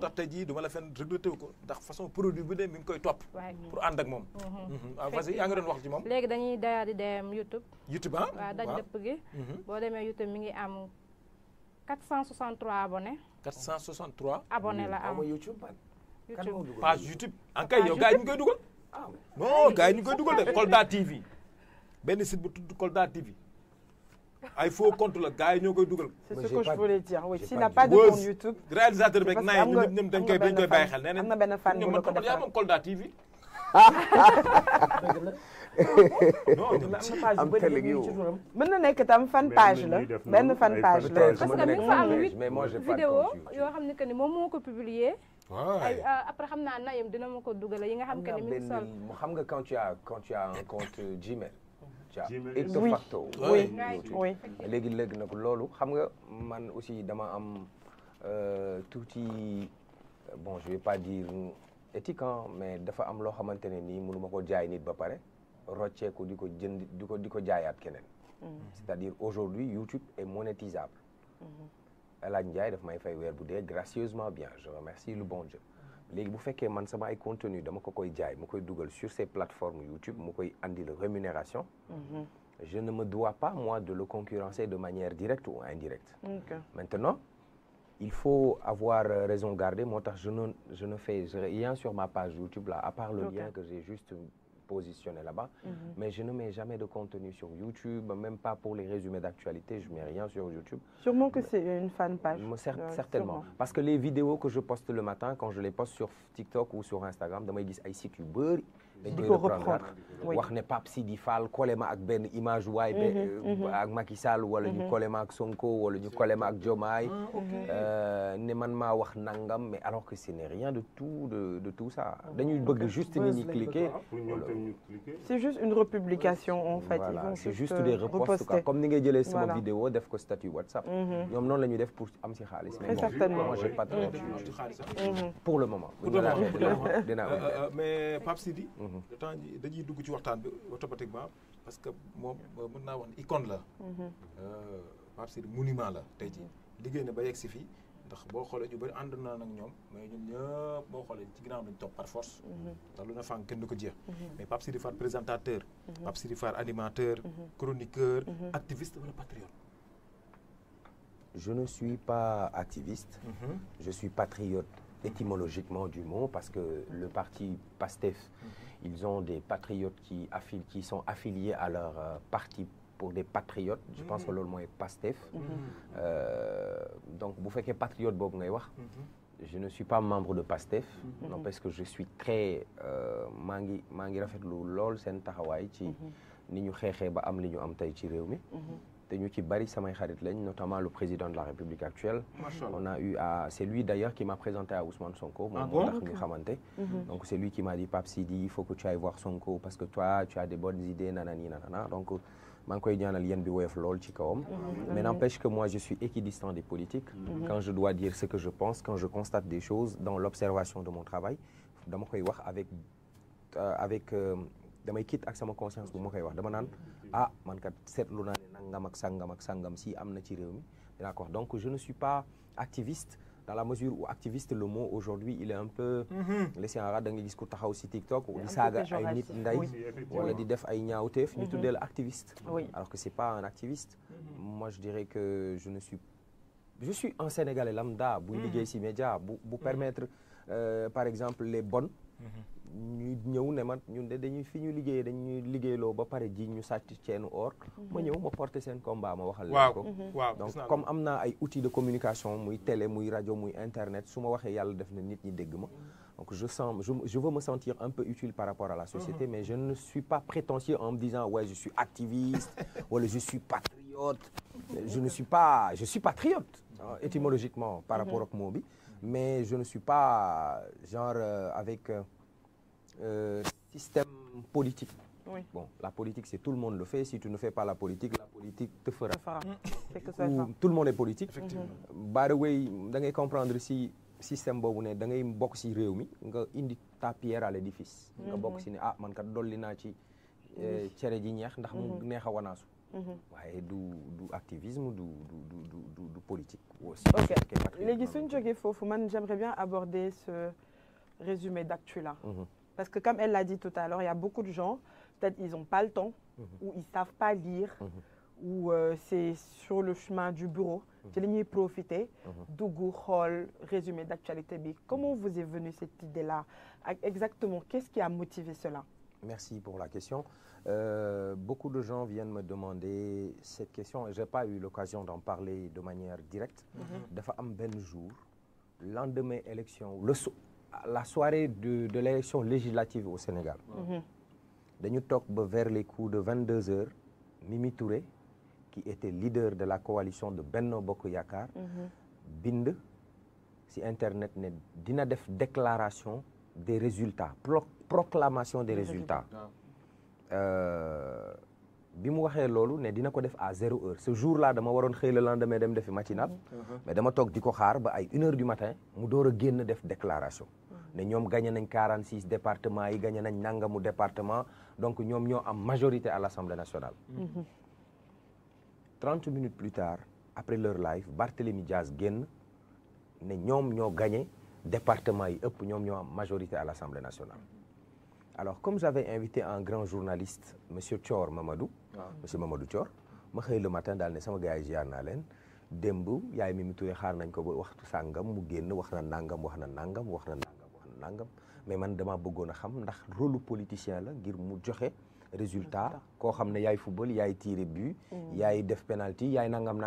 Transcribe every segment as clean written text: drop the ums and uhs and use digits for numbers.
tax tey jii du ma la fenn regretté wu ko ndax façon produit bu ne mi ngi koy topp. pour ànd ak moom. waaw vas-y yaa ngi doon wax ci moom. léegi dañuy daal di dem YouTube. YouTube ah waaw daj dëpp gi. boo demee YouTube mi ngi am 463 abonnés. 463. abonnés la am YouTube. page YouTube. en kay yow gars yi ñu koy dugal. non gars yi ñu koy dugal de Kolda TV. benn site bu tudd Kolda TV. ay faux compte la gars yi ñoo koy dugal. c'est ce que je voulais dire oui s'il n'a pas de compte YouTube. réalisateur beeg naay ñoom dañ koy bàyyi xel. nee nañ am na benn fan bu la ko defal yaa moom Kolda TV. am télé gi yow. mën na nekk tam fan page la benn fan page la. parce que mi ngi fa am 8 mais moi j'ai pas de vidéo compte yoo xam ne que ni moom moo ko publier. waay après xam naa Nayim dina ma ko dugale yi nga xam que ni mi ngi sol. xam nga quand tu as un compte Gmail. tu as ipso oui facto. oui léegi nag loolu xam nga man aussi dama am tuuti bon je vais pas dire éthique mais dafa am loo xamante ne nii mënu ma ko jaay nit ba pare rocceeku di ko jënd di ko jaayaat keneen. c'est-à-dire aujourd'hui YouTube est monétisable. El Hadj Ndiaye daf may fay weer bu dee gracieusement bien je remercie le bon Dieu. léegi bu fekkee man sama ay contenu dama ko koy jaay mu koy dugal sur ces plateformes YouTube mu koy andil rémunération. je ne me dois pas moi de le concurrencer de manière directe ou indirecte. Maintenant il faut avoir raison garder moo tax je ne fais rien sur ma page YouTube là à part le lien que j'ai juste positionné là-bas. Mais je ne mets jamais de contenu sur YouTube, même pas pour les résumés d'actualité, je mets rien sur YouTube. Sûrement que c'est une fan page. Certainement. Sûrement. Parce que les vidéos que je poste le matin, quand je les poste sur TikTok ou sur Instagram, damay gis ay sites yu bëri dañ koy reprendre wax ne Pape Sidi Fall collé ma ak benn image waay ak Macky Sall wala ñu collé ma ak Sonko wala ñu collé ma ak Diomaye ne man maa wax nangam mais alors que ce n'est rien de tout ça dañuy bëgg juste nit ñi cliquer. C'est juste une republication en fait. Voilà, c'est juste des reposts quoi. Comme ni ngay jëlee sama vidéo def ko statut WhatsApp. ñoom noonu la ñuy def pour am ci xaalis. Mais certainement moi j'ai pas de pour le moment. mais Pape Sidi. le temps dañuy dugg ci waxtaan bi automatiquement parce que moom mën naa wax ne icône la. Pape Sidi monument la tey jii liggéey na ba yegg si fii ndax boo xoolee ñu bëri ànd naa nag ñoom mais ñun ñëpp boo xoolee ci ginnaaw lañu topp par force. ndax lu na fànn kenn du ko jeex. mais Pape Sidi Fall présentateur. Pape Sidi Fall animateur. chroniqueur. activiste wala patriote. Je ne suis pas activiste. Je suis patriote. Étymologiquement du mot parce que le parti PASTEF ils ont des patriotes qui sont affiliés à leur parti pour des patriotes je pense que loolu mooy PASTEF donc bu fekkee patriote boobu ngay wax je ne suis pas membre de PASTEF non parce que je suis très maa ngi rafetlu lool seen taxawaay ci ni ñu xeexee ba am li ñu am tey ci réew mi te ñu ci bari samay xarit lañ notamment le président de la République actuelle. On a eu c'est lui d'ailleurs qui m'a présenté à Ousmane Sonko. moom moo tax ñu xamante. Donc c'est lui qui m'a dit Pape Sidi il faut que tu ailles voir Sonko parce que toi tu as des bonnes idées nanani nanana donc maa ngi koy ñaanal yéen bi woyof lool ci kawam. Mais n'empêche que moi je suis équidistant des politiques. Quand je dois dire ce que je pense quand je constate des choses dans l'observation de mon travail dama koy wax avec damay quitte ak sama conscience bu ma koy wax dama naan man kat seetlu naa ne nangam ak sangam si am na ci réew mi dinaa ko wax donc je ne suis pas activiste dans la mesure où activiste le mot aujourd'hui il est un peu laissé en rade da nga gis ku taxaw si TikTok di saaga ay nit nday wala di def ay ñaawteef ñu tuddee la activiste alors que c'est pas un activiste moi je dirais que je suis un Sénégalais lambda bu liggéey si média bu permettre par exemple les bonnes ñu ñëw ne man ñun de dañuy fi ñu liggéeyee dañuy liggéeyloo ba pare ji ñu sàcc ceenu or ma ñëw ma porter seen combat ma waxal leen ko donc comme am naa ay outils de communication muy télé muy rajo muy internet su ma waxee yàlla def na nit ñi dégg ma donc je veux me sentir un peu utile par rapport à la société mais je ne suis pas prétentieux en me disant ouais je suis activiste wala je suis patriote je suis patriote étymologiquement par rapport ak mot bi mais je ne suis pas genre avec système politique. Bon, la politique, c'est tout le monde le fait. Si tu ne fais pas la politique te fera. Tout le monde est politique. By the way, da ngay comprendre si système boobu ne da ngay bokk si réew mi nga indi ta pierre à l'édifice. nga bokk si ne man kat dolli naa ci cere ji ñeex ndax mu neex a wanaasu. waaye du activisme du politique aussi. Ok léegi suñ jógee foofu man j'aimerais bien aborder ce résumé d'actu là. Parce que comme elle l'a dit tout à l'heure, il y a beaucoup de gens, peut-être ils n'ont pas le temps, ou ils ne savent pas lire, ou c'est sur le chemin du bureau, ci la ñuy profiter, dugg xool résumé d'actualité bi. Comment vous est venue cette idée-là? Exactement, qu'est-ce qui a motivé cela? Merci pour la question. Beaucoup de gens viennent me demander cette question et je n'ai pas eu l'occasion d'en parler de manière directe. Dafa am benn jour, lendemain élection, la soirée de l'élection législative au Sénégal. Dañu toog ba vers les coups de 22 heures, Mimi Touré, qui était leader de la coalition de Benno Bokk Yakaar, bind ci internet ne dina def déclaration des résultats, proclamation des résultats. Bi mu waxee loolu ne dina ko def à 0 heure ce jour-là dama waroon xëy le lendemain dem defi matinal mais dama toog di ko xaar ba ay 1 heure du matin mu door a génn def déclaration ne ñoom gagné nañ 46 départements yi gagné nañ nangamu département donc ñoom ñoo am majorité à l'Assemblée nationale. 30 minutes plus tard après leur live Barthélémy Diaz génn ne ñoom ñoo gagné département yi ëpp ñoom ñoo am majorité à l'Assemblée nationale. Alors comme j'avais invité un grand journaliste monsieur Thior Mamadou, monsieur Mamadou Thior, ma xëy le matin daal ne sama gars yi ziar naa leen démb yaay Mimi Touré xaar nañ ko ba waxtu sàngam mu génn wax na nangam mais man dama bëggoon a xam ndax rôle politicien la ngir mu joxe résultat koo xam ne yaay football yaay tiré but yaay def penalty yaay nangam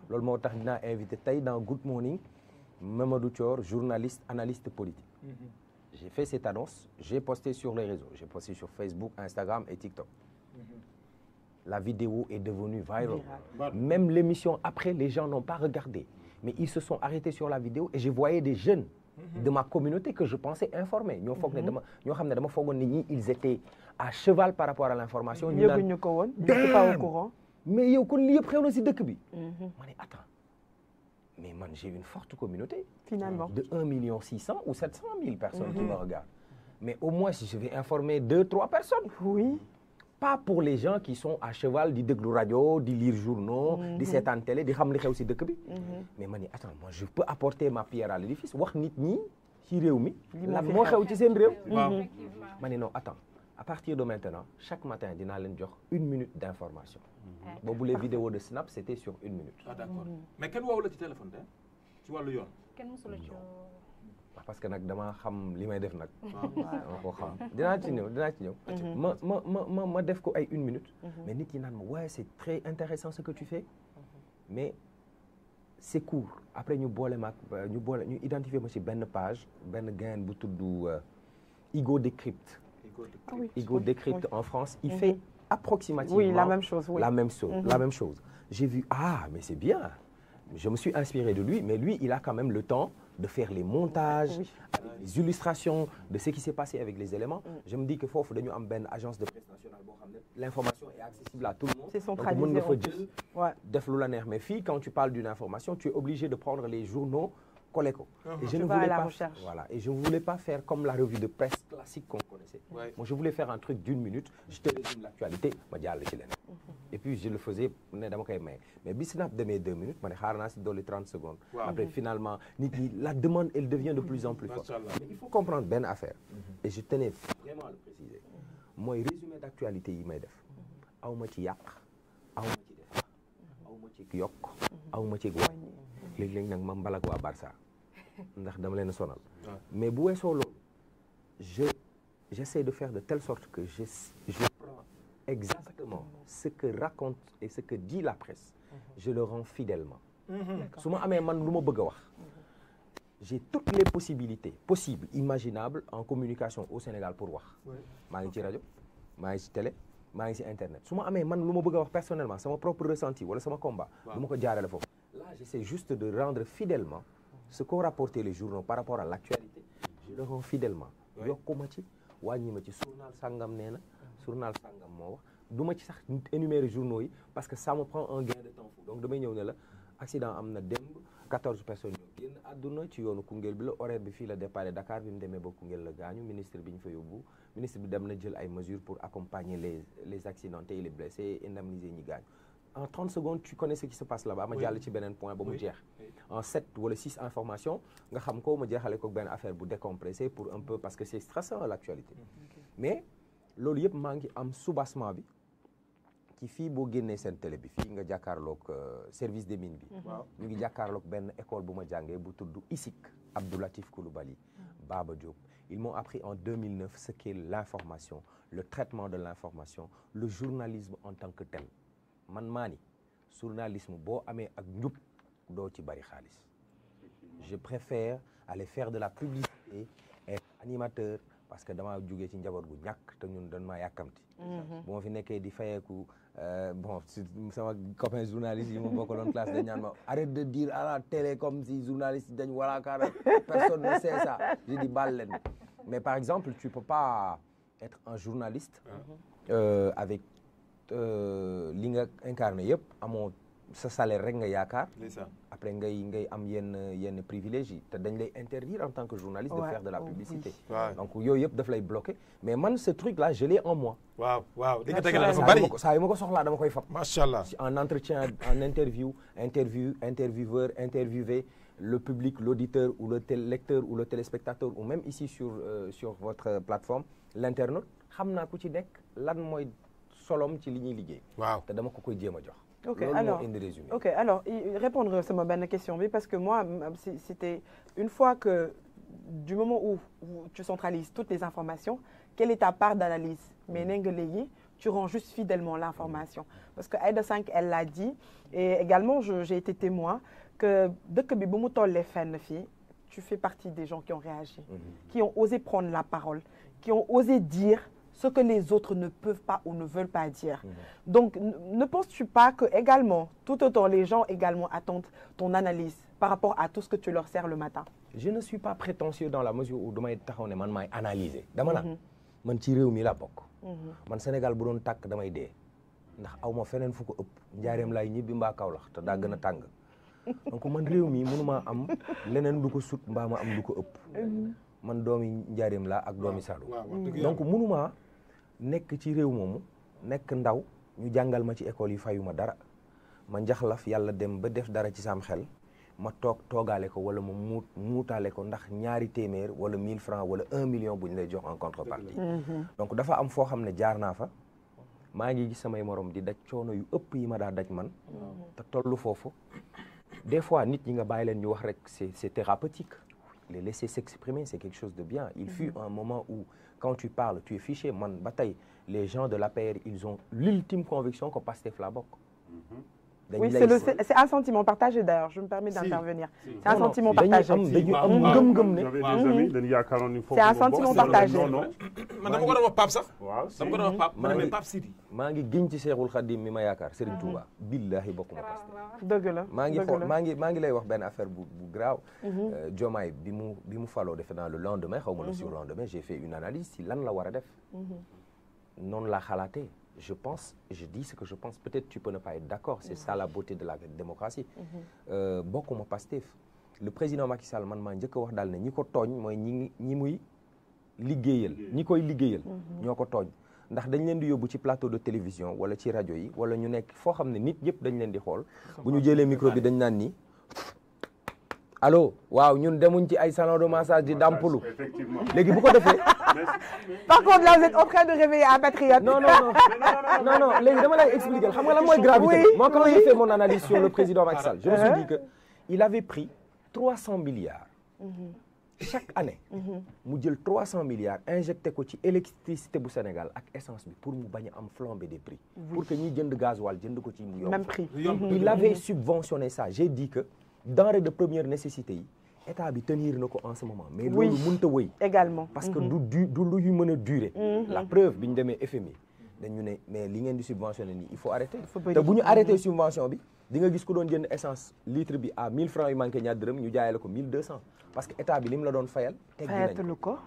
loolu moo tax dinaa invité tey dans Good Morning Mamadou Thior, journaliste analyste politique. J'ai fait cette annonce, j'ai posté sur les réseaux, j'ai posté sur Facebook, Instagram et TikTok. La vidéo est devenue virale. Même l'émission après, les gens n'ont pas regardé. Mais ils se sont arrêtés sur la vidéo et je voyais des jeunes de ma communauté que je pensais informés. Ils étaient à cheval par rapport à l'information. Ils n'étaient pas au courant. Mais ils étaient prêts aussi de Kubi. Attends. Mais man, j'ai une forte communauté. Finalement. De 1 600 000 ou 700 000 personnes qui me regardent. Mais au moins, si je vais informer 2-3 personnes. Oui. Pas pour les gens qui sont à cheval, di déglu radio, di lire journaux, di seetaan télé, di xam li xew ci dëkk bi. Mais man, attends, moi je peux apporter ma pierre à l'édifice. Wax nit ñi ci réew mi. Lan moo xew ci seen réew. Man non, attends. À partir de maintenant, chaque matin, dinaa leen jox 1 minute d'information. Boobu les vidéos de Snap, c'était sur 1 minute. Ah d'accord. Mais kenn woowu la ci téléphone de ci wàllu yoon. Kenn musu la ci parce que nag dama xam li may def nag. dama ko xam dinaa ci ñëw. ma def ko ay 1 minute. mais nit ñi naan ma ouais c'est très intéressant ce que tu fais. mais c'est court après ñu identifier ma ci benn page benn gain bu tudd Igo Décrypte. Igo Décrypte en France il fait approximativement la même chose. La même chose. J'ai vu mais c'est bien. Je me suis inspiré de lui, mais lui, il a quand même le temps de faire les montages, les illustrations de ce qui s'est passé avec les éléments. Je me dis que faut dañu am benn agence de presse nationale boo xam ne l'information est accessible à tout le monde. C'est centralisé. Donc mën nga fa jël def lu la neex mais fii quand tu parles d'une information, tu es obligé de prendre les journaux collé ko. Et je ne voulais pas et je ne voulais pas faire comme la revue de presse classique qu'on connaissait. Moi, je voulais faire un truc d'1 minute, je te résume l'actualité, ma jàll ci leneen. Et puis je le faisais ne dama koy may mais bi Snap demee 2 minutes ma ne xaar naa si dolli 30 secondes. Après finalement nit ñi la demande elle devient de plus en plus forte. Mais il faut comprendre benn affaire. Et je tenais vraiment à le préciser. mooy résumé d'actualité yi may def. aw ma ci yàq, aw ma ci def, aw ma ci yokk, aw ma ci wàññi. léeg-léeg nag ma mbalak waa Barça ndax dama leen sonal. Mais bu weesoo loolu j'essaie de faire de telle sorte que je prends exactement ce que raconte et ce que dit la presse. Je le rends fidèlement. su ma amee man lu ma bëgg a wax. J'ai toutes les possibilités possibles, imaginables en communication au Sénégal pour wax. maa ngi ci rajo maa ngi ci télé maa ngi ci internet su ma amee man lu ma bëgg a wax personnellement sama propre ressenti wala sama combat. du ma ko jaarale foofu. Là j'essaie juste de rendre fidèlement ce qu'ont rapporté les journaux par rapport à l'actualité. Je le rends fidèlement. yokkuma ci wàññi ma ci journal sangam nee na journal sangam moo wax du ma ci sax énumérer journaux yi parce que ça me prend un gain de temps fou donc damay ñëw ne la accident am na démb 14 personnes ñoo génn àdduna ci yoonu Koungheul bi la horaire bi fii la départ Dakar bi mu demee ba Koungheul la gaañu ministre bi ñu fa yóbbu ministre bi dem na jël ay mesures pour accompagner les accidentés et les blessés indemniser ñi gaañu en 30 secondes tu connais ce qui se passe là-bas ma jàll ci beneen point ba mu jeex en 7 wala 6 informations nga xam ko ma jeexale ko benn affaire bu décompressé pour un peu parce que c'est stressant l'actualité mais loolu yëpp maa ngi am soubassement bi ci fii boo génnee seen télé bi fii nga jàkkaarloog service des mines bi ñu ngi jàkkaarloog benn école bu ma jàngee bu tudd ISIC Abdoulatif Coulibaly Baba Diop ils m'ont appris en 2009 ce qu'est l'information le traitement de l'information le journalisme en tant que tel man maa ni journalisme boo amee ak njub doo ci bari xaalis je préfère aller faire de la publicité être animateur parce que damaa jógee ci njaboot gu ñàkk te ñun dañ maa yàkkamti bu ma fi nekkee di fayeeku bon sama copain journaliste yi ma bokkaloon classe dañ ñaan ma arrête de dire à la télé comme si journaliste dañ walaakaara personne ne sait ça j'ai dit baal leen mais par exemple tu peux pas être un journaliste avec li nga incarné yëpp amoo sa salaire rek nga yaakaar après ngay am yenn privilèges yi te dañ lay interdire en tant que journaliste de faire de la publicité donc yooyu yëpp daf lay bloquer mais man ce truc là je l'ai en moi waaw di nga tegal dafa bari saa yu ma ko soxlaa dama koy fab machallah en entretien en intervieweur interviewé le public l'auditeur ou le lecteur ou le téléspectateur ou même ici sur votre plateforme l'internaute xam naa ku ci nekk lan mooy solom ci li ñuy liggéey te dama ko koy jéem a jox ok alors répondre sama benn question bi parce que moi c'était une fois que du moment où tu centralises toutes les informations quelle est ta part d'analyse mais nee nga léegi tu rends juste fidèlement l'information parce que Aïda Cinq elle l'a dit et également j'ai été témoin que dëkk bi bu mu tollee fenn fii tu fais partie des gens qui ont réagi qui ont osé prendre la parole qui ont osé dire ce que les autres ne peuvent pas ou ne veulent pas dire. Donc, ne penses-tu pas que également, tout autant, les gens également attendent ton analyse par rapport à tout ce que tu leur sers le matin? Je ne suis pas prétentieux dans la mesure où damay taxaw ne man maay analyser. dama naan man ci réew mi laa bokk. man Sénégal bu doon tàkk damay dee. ndax aw ma feneen fu ko ëpp. njaareem laay ñibbi mbaa Kaolack te daa gën a tàng. donc man réew mi mënuma am leneen lu ko sut mbaa ma am lu ko ëpp. man doomi njaareem laa ak doomi Saloum. donc mënuma nekk ci réew moomu nekk ndaw ñu jàngal ma ci école yi fayuma dara ma njaxlaf yàlla dem ba def dara ci sam xel ma toogaale ko wala ma muutaale ko ndax ñaari téeméer wala 1000 francs wala 1 million bu ñu lay jox en contrepartie donc dafa am foo xam ne jaar naa fa maa ngi gis samay morom di daj coono yu ëpp yi ma daa daj man te tollu foofu des fois nit ñi nga bàyyi leen ñu wax rek c'est thérapeutique les laisser s'exprimer c'est quelque chose de bien il fut un moment où quand tu parles tu es fiché man ba tey les gens de l'APR ils ont l'ultime conviction que Pastef la bokk. Oui, c'est un sentiment partagé d'ailleurs je me permets d'intervenir. C'est un sentiment partagé. dañu am ngëm-ngëm ne. C'est un sentiment partagé. man dama ko doon wax Pape sax. dama ko doon wax Pape ma ne Pape Sidi. maa ngi giñ ci Cheikhul Khadim mi ma yaakaar Serigne Touba. billahi bokkuma Pastef. dëgg la maa ngi lay wax benn affaire bu graaw. Diomaye bi mu faloo defe naa le lendemain xaw ma le surlendemain j'ai fait une analyse si lan la war a def. noonu laa xalaatee. Je pense, je dis ce que je pense. Peut-être tu peux ne pas être d'accord. C'est ça la beauté de la démocratie. bokkuma Pastef. Le président Macky Sall man maa njëkk a wax daal ne ñi ko tooñ mooy ñi muy liggéeyal. ñi koy liggéeyal. ñoo ko tooñ ndax dañ leen di yóbbu ci plateau de télévision wala ci rajo yi wala ñu nekk foo xam ne nit yëpp dañ leen di xool. bu ñu jëlee micro bi dañ naan ni. allo waaw ñun demuñ ci ay salon de massage di dampulu. léegi bu ko defee. Par contre là vous êtes en train de réveiller un patriote. non léegi dama lay expliquer xam nga lan mooy gravité. Moi quand j'ai fait mon analyse sur le président Macky Sall je me suis dit que il avait pris 300 milliards. chaque année. mu jël 300 milliards injecté ko ci électricité bu Sénégal ak essence bi pour mu bañ a am flambée des prix. pour que ñiy jënd gasoil jënd ko ci mu yomb. Même prix. Il avait subventionné ça j'ai dit que denrées de première nécessité yi. état bi tenir na ko en ce moment. mais loolu mënut a wëy. également parce que du luy mën a durer. la preuve bi ñu demee FMI dañu ne mais li ngeen di subventionné nii il faut arrêter. te bu ñu arrêté subvention bi di nga gis ku doon jënd essence litre bi à 1000 francs yu manqué ñaar dërëm ñu jaayee la ko 1200 parce que état bi li mu la doon fayal. teggi nañ ko